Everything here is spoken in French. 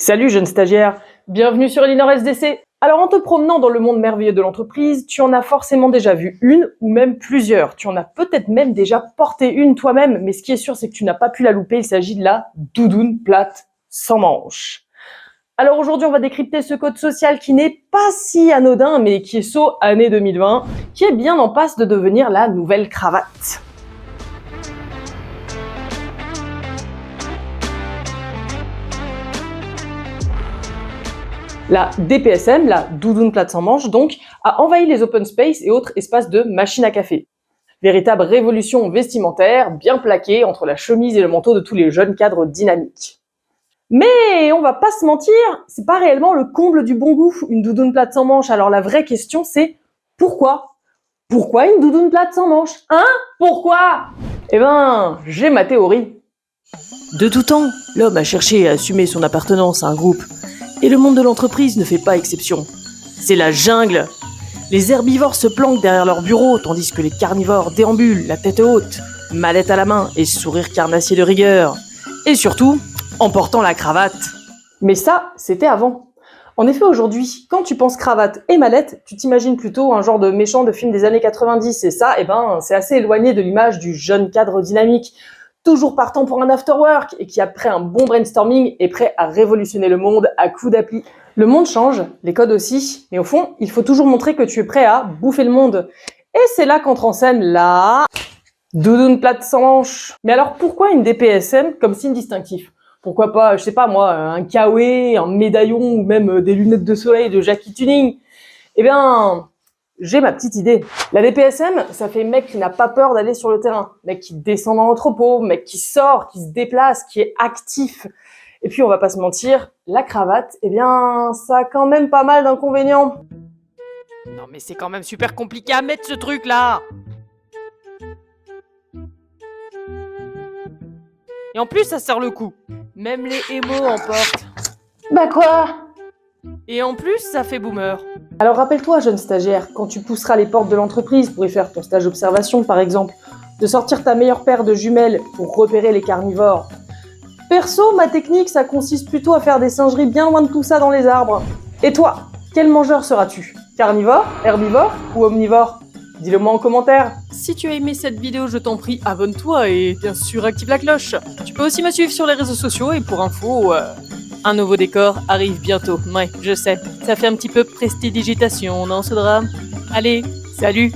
Salut jeune stagiaire, bienvenue sur Elinor SDC. Alors en te promenant dans le monde merveilleux de l'entreprise, tu en as forcément déjà vu une ou même plusieurs. Tu en as peut-être même déjà porté une toi-même, mais ce qui est sûr c'est que tu n'as pas pu la louper, il s'agit de la doudoune plate sans manches. Alors aujourd'hui on va décrypter ce code social qui n'est pas si anodin, mais qui est saut année 2020, qui est bien en passe de devenir la nouvelle cravate. La DPSM, la doudoune plate sans manches donc, a envahi les open space et autres espaces de machines à café. Véritable révolution vestimentaire, bien plaquée entre la chemise et le manteau de tous les jeunes cadres dynamiques. Mais on va pas se mentir, c'est pas réellement le comble du bon goût, une doudoune plate sans manches. Alors la vraie question c'est pourquoi ? Pourquoi une doudoune plate sans manches ? Hein ? Pourquoi ? Eh ben, j'ai ma théorie. De tout temps, l'homme a cherché à assumer son appartenance à un groupe. Et le monde de l'entreprise ne fait pas exception. C'est la jungle. Les herbivores se planquent derrière leur bureau, tandis que les carnivores déambulent, la tête haute, mallette à la main et sourire carnassier de rigueur. Et surtout, en portant la cravate. Mais ça, c'était avant. En effet, aujourd'hui, quand tu penses cravate et mallette, tu t'imagines plutôt un genre de méchant de film des années 90. Et ça, c'est assez éloigné de l'image du jeune cadre dynamique, toujours partant pour un afterwork et qui, après un bon brainstorming, est prêt à révolutionner le monde à coups d'appli. Le monde change, les codes aussi, mais au fond, il faut toujours montrer que tu es prêt à bouffer le monde. Et c'est là qu'entre en scène la doudoune plate sans manches. Mais alors pourquoi une DPSM comme signe distinctif ? Pourquoi pas, je sais pas moi, un kawaii, un médaillon ou même des lunettes de soleil de Jackie Tuning ? Eh bien, j'ai ma petite idée. La DPSM, ça fait mec qui n'a pas peur d'aller sur le terrain, mec qui descend dans l'entrepôt, mec qui sort, qui se déplace, qui est actif. Et puis on va pas se mentir, la cravate, ça a quand même pas mal d'inconvénients. Non mais c'est quand même super compliqué à mettre ce truc là. Et en plus ça sert le coup. Même les émos en portent. Bah quoi ? Et en plus ça fait boomer. Alors rappelle-toi, jeune stagiaire, quand tu pousseras les portes de l'entreprise pour y faire ton stage d'observation par exemple, de sortir ta meilleure paire de jumelles pour repérer les carnivores. Perso, ma technique, ça consiste plutôt à faire des singeries bien loin de tout ça dans les arbres. Et toi, quel mangeur seras-tu ? Carnivore, herbivore ou omnivore ? Dis-le moi en commentaire. Si tu as aimé cette vidéo, je t'en prie, abonne-toi et bien sûr active la cloche. Tu peux aussi me suivre sur les réseaux sociaux et pour info, un nouveau décor arrive bientôt. Ouais, je sais, ça fait un petit peu prestidigitation dans ce drame. Allez, salut!